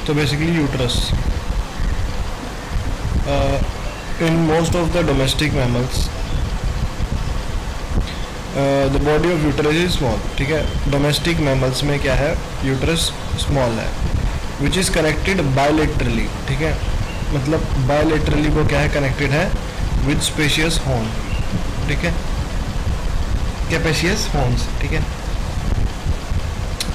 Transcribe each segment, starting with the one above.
तो basically uterus in most of the domestic mammals the body of uterus is small, ठीक है। Domestic mammals में क्या है, यूट्रस स्मॉल है, विच इज़ कनेक्टेड बायलेटरली, ठीक है। मतलब बायलेटरली वो क्या है, कनेक्टेड है विद स्पेशियस हॉर्न, ठीक है, कैपेशियस हॉर्न्स, ठीक है।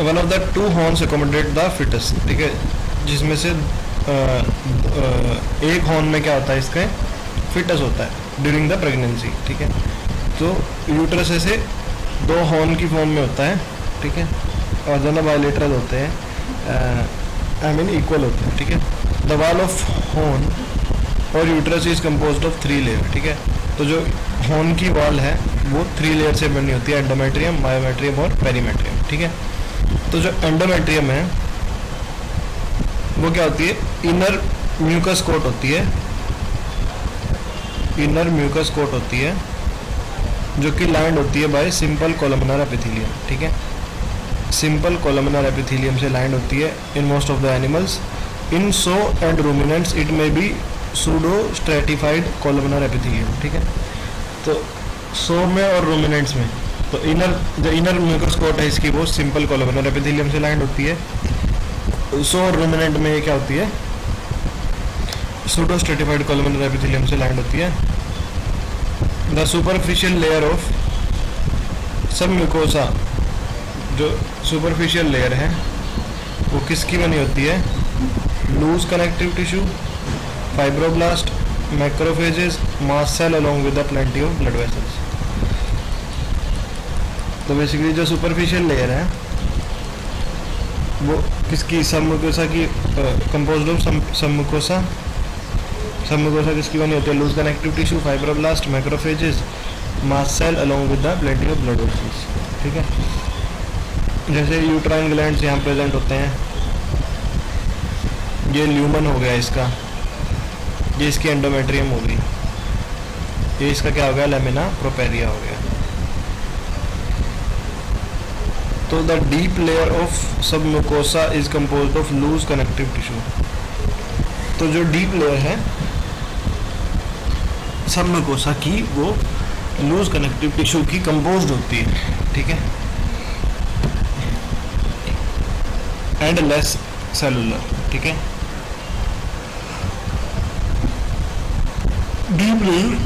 One of the two horns accommodate the fetus, ठीक है, जिसमें से एक हॉर्न में क्या होता है, इसका फिटस होता है ड्यूरिंग द प्रेगनेंसी, ठीक है। तो यूट्रस ऐसे दो हॉर्न की फॉर्म में होता है, ठीक है, और दोनों बायलेटरल होते हैं, आई मीन इक्वल होते हैं, ठीक है। द वॉल ऑफ हॉर्न और uterus is composed of 3 layer, ठीक है। तो जो हॉर्न की वॉल है वो 3 लेयर से बनी होती है, एंडोमेट्रियम, मायोमेट्रियम और पेरीमेट्रियम, ठीक है। तो जो एंडोमेट्रियम है वो क्या होती है, इनर म्यूकस कोट होती है, इनर म्यूकस कोट होती है, जो कि लाइंड होती है बाय सिंपल कोलमनर एपिथेलियम, ठीक है। सिंपल कोलमनर एपिथेलियम से लाइंड होती है in most of the animals. In so and ruminants it may be pseudo stratified columnar epithelium, ठीक है। तो सो में और रूमिनेंट्स में तो जो इनर म्यूकस कोट है इसकी वो सिंपल कोलमनर एपिथेलियम से लाइंड होती है। सो और रूमिनेंट में ये क्या होती है, सूडो स्ट्रेटिफाइड कोलमनर एपिथेलियम से लाइंड होती है। The superficial layer of sub mucosa, जो सुपरफिशियल लेयर है वो किसकी बनी होती है, loose connective tissue, fibroblast, macrophages, mast cell along with the plenty of blood vessels. तो बेसिकली जो सुपरफिशियल लेयर है वो किसकी, सब म्यूकोसा की कंपोज्ड ऑफ सब म्यूकोसा किसकी बनी होती है, loose connective tissue, fibroblast, macrophages, mast cell along with the plenty of blood vessels, ठीक है। जैसे यूट्राइन ग्लैंड्स यहाँ प्रेजेंट होते हैं, ये ल्यूमन हो गया इसका, ये इसकी एंडोमेट्रियम हो गई, ये इसका क्या हो गया, लैमिना प्रोपेरिया हो गया। तो the deep layer of sub mucosa is composed of loose connective tissue. तो जो डीप लेयर है सब म्यूकोसा की वो लूज कनेक्टिव टिश्यू की कंपोज्ड होती है, ठीक है, एंड लेस सेलुलर, ठीक है। Deep layer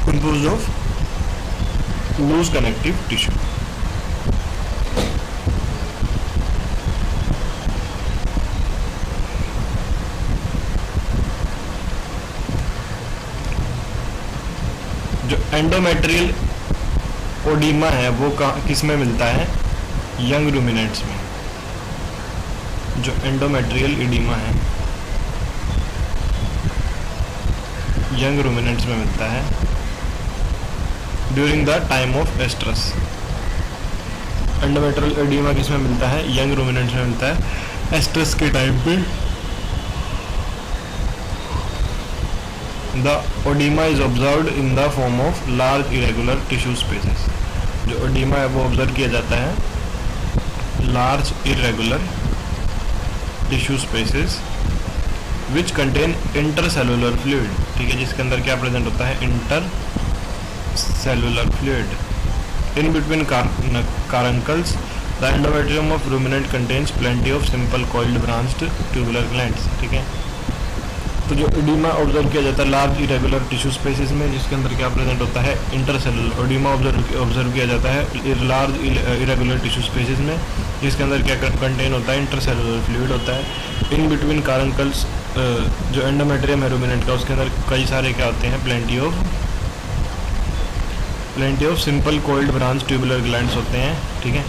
composed of loose connective tissue. जो एंडोमेट्रियल ओडीमा है वो किस में मिलता है, यंग रूमिनेंट्स में। जो एंडोमेट्रियल एडीमा है यंग रूमिनेंट्स में मिलता है during the time of oestrus. Endometrial oedema किस में मिलता है, यंग रूमिनेंट्स में मिलता है एस्ट्रस के टाइम पे। The oedema is observed in the form of large irregular tissue spaces। जो oedema है वो ऑब्जर्व किया जाता है large irregular tissue spaces which contain intercellular fluid, ठीक है, जिसके अंदर क्या प्रेजेंट होता है, intercellular fluid। In between caruncles, the endometrium of ruminant contains plenty of simple coiled branched tubular glands, ठीक है। तो जो एडीमा ऑब्जर्व किया जाता है लार्ज इरेगुलर टिश्यू स्पेसेस में, जिसके अंदर क्या प्रेजेंट होता है, इंटरसेलुलर। एडीमा ऑब्जर्व किया जाता है लार्ज इरेगुलर टिश्यू स्पेसेस में, जिसके अंदर क्या कंटेन होता है, इंटरसेलुलर फ्लूइड होता है। इन बिटवीन कारुंकल्स, जो एंडोमेट्रियम है रूमिनेंट का, उसके अंदर कई सारे क्या होते हैं, plenty of simple coiled branch tubular glands होते हैं, ठीक है।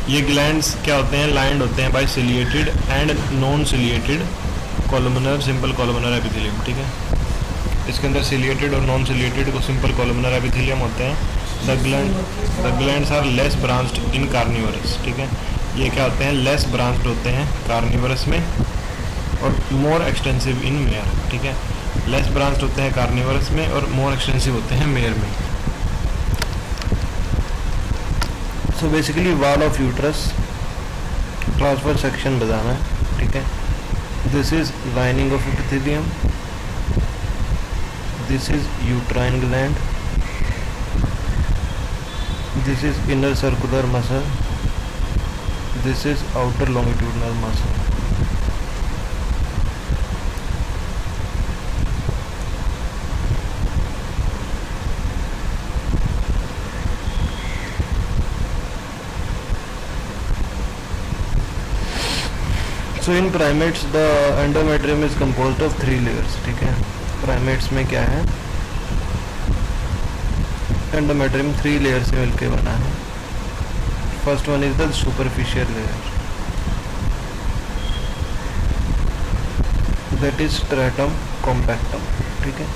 ये ग्लैंड्स क्या होते हैं, लाइंड होते हैं by ciliated and non ciliated columnar simple columnar epithelium, ठीक है। इसके अंदर सिलिएटेड और नॉन सिलिएटेड को सिंपल कॉलमनर एपिथेलियम होते हैं। The glands are less branched in carnivorous, ठीक है। ये क्या होते हैं, लेस ब्रांच्ड होते हैं कार्निवरस में और मोर एक्सटेंसिव इन मेयर, ठीक है। लेस ब्रांच्ड होते हैं कार्निवरस में और मोर एक्सटेंसिव होते हैं मेयर में। So basically wall of uterus transfer section बताना है। ठीक है. This is lining of epithelium, this is uterine gland, this is inner circular muscle, this is outer longitudinal muscle. So in primates the endometrium is composed of 3 layers. ठीक है, primates में क्या है, endometrium 3 layer से मिलके बना है. First one is the superficial layer, that is stratum compactum. ठीक है,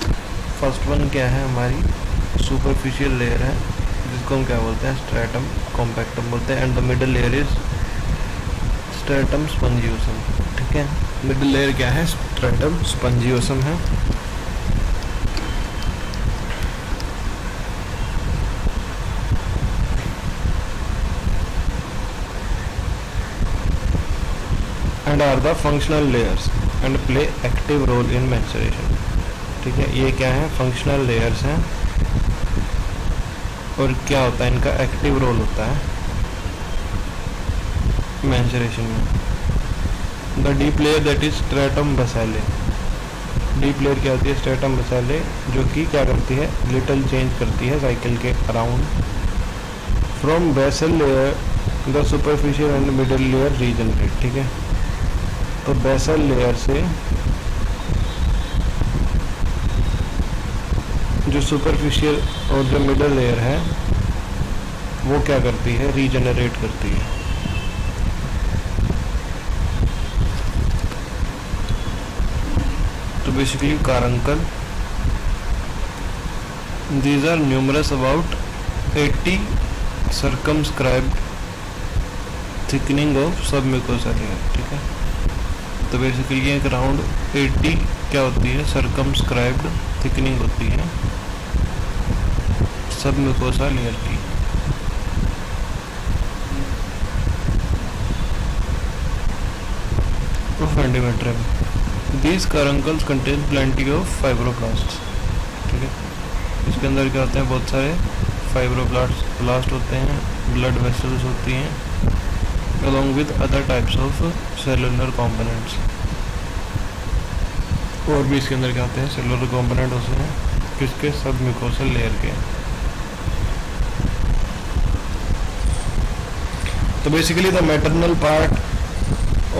फर्स्ट वन क्या है, हमारी सुपरफिशियल लेयर है जिसको हम क्या बोलते हैं, स्ट्रैटम कॉम्पैक्टम बोलते हैं. And the middle layer is stratum spongiosum. ठीक है, मिडिल लेयर क्या है, स्ट्रैटम स्पंजियोसम है. And are the functional layers and play active role in maturation. ठीक है, ये क्या है, फंक्शनल लेयर्स हैं और क्या होता है, इनका एक्टिव रोल होता है मैच्योरेशन में. The deep layer that is stratum basale. Deep layer क्या होती है, स्ट्रैटम बेसाले, जो कि क्या करती है, लिटिल चेंज करती है साइकिल के around. From basal layer the superficial and middle layer regenerate. ठीक है, तो बेसल लेयर से जो सुपरफिशियल और जो मिडिल लेयर है वो क्या करती है, रीजनरेट करती है. तो basically कारंकल, these are numerous, about 80 circumscribed thickening of submucosal layer. ठीक है, तो बेसिकली एक अराउंड 80 क्या होती है, सर्कमस्क्राइब्ड थिकनिंग होती है सबम्यूकोसा लेयर की. Endometrium, these caruncles contain plenty of fibroblasts. ठीक है, इसके अंदर क्या होते हैं, बहुत सारे फाइब्रोब्लास्ट होते हैं, ब्लड वेसल्स होती हैं, along with other types of cellular components. और भी इसके अंदर क्या होते हैं, सेलुलर कंपोनेंट होते हैं किसके, सब म्यूकोसल लेयर के. तो basically the maternal part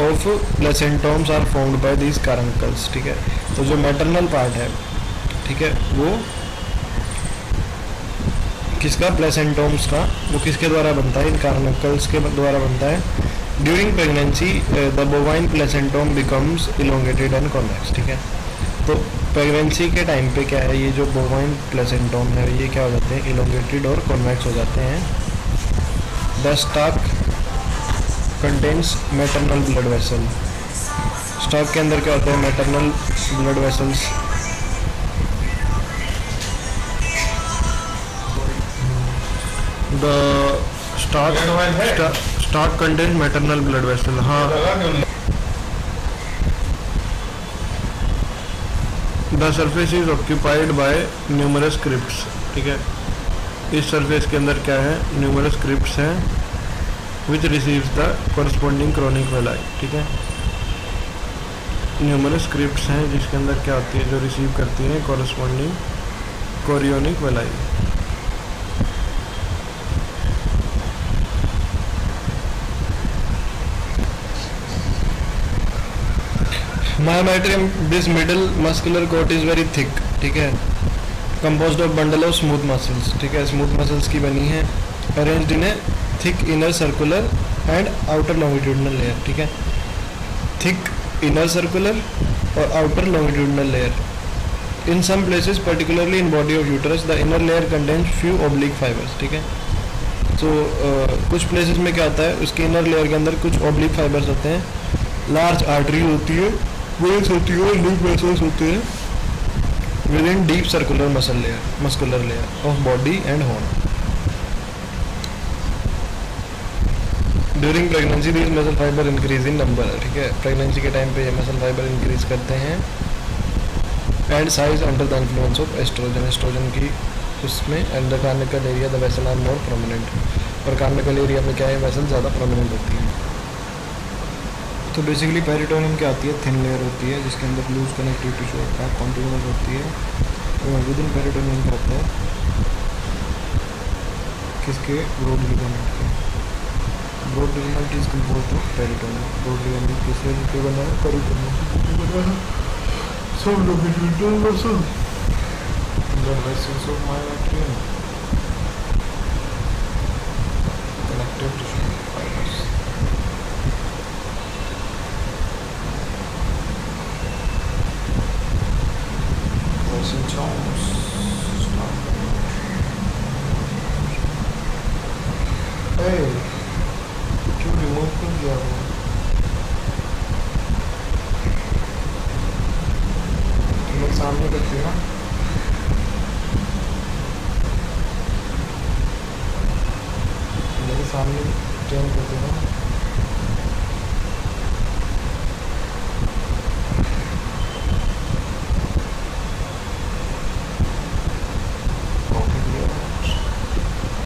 of placentomes are formed by these caruncles. ठीक है, तो जो मैटरनल पार्ट है, ठीक है, वो किसका, प्लेसेंटोम्स का, वो किसके द्वारा बनता है, इन कारंकल्स के द्वारा बनता है. During pregnancy the bovine placentome becomes elongated and convex. ठीक है, तो प्रेगनेंसी के टाइम पे क्या है, ये जो बोवाइन प्लेसेंटोम है ये क्या हो जाते हैं, इलोंगेटेड और कॉन्वेक्स हो जाते हैं. The stalk contains maternal blood vessel. Stalk के अंदर क्या होता है, maternal blood vessels. The stalk contains maternal blood vessel. हाँ, the surface is occupied by numerous crypts. ठीक है, इस सरफेस के अंदर क्या है, न्यूमरस क्रिप्ट्स हैं which receives the corresponding chronic villi. ठीक है, न्यूमरस क्रिप्ट्स हैं जिसके अंदर क्या होती है, जो रिसीव करती हैं corresponding chorionic villi. Myometrium, this middle muscular coat is very thick. ठीक है, composed of bundle of smooth muscles. ठीक है, smooth muscles की बनी है, arranged in a thick inner circular and outer longitudinal layer. ठीक है, थिक इनर सर्कुलर और outer longitudinal layer. In some places particularly in body of uterus the inner layer contains few oblique fibres. ठीक है, तो कुछ places में क्या होता है, उसके इनर लेयर के अंदर कुछ ऑब्लिक फाइबर्स होते हैं, लार्ज आर्टरी होती है, वेन्स होती है, लिंफ वेसल्स होते हैं with in deep circular muscular layer of body and horn. During pregnancy these muscle fibre increase in number, ठीक है, प्रेगनेंसी के टाइम पे ये मसल फाइबर इंक्रीज करते हैं। And size under the influence of oestrogen, oestrogen की उसमें, and the caruncle area the vessel are more prominent, और कार्निकल एरिया में क्या है, वेसल ज़्यादा प्रोमिनेंट होती है। तो बेसिकली पेरिटोनियम क्या आती है, थिन लेयर होती है जिसके अंदर लूज कनेक्टिव टिश्यू होता है, कॉन्टिन्यूस होती है, और विद इन पेरिटोनियम रहता है किसके, ब्रॉड लिगामेंट के। Broad ligament is composed of peritoneum, broad ligament किससे के बना है, पेरिटोनियम से बना है। Sub located muscle blood vessels of myometrium, connective tissue fibers. Lysosomes hey, क्यों रिमूव कर दिया वो? तुम लोग सामने करते हो ना, मेरे सामने चेंज कर देना।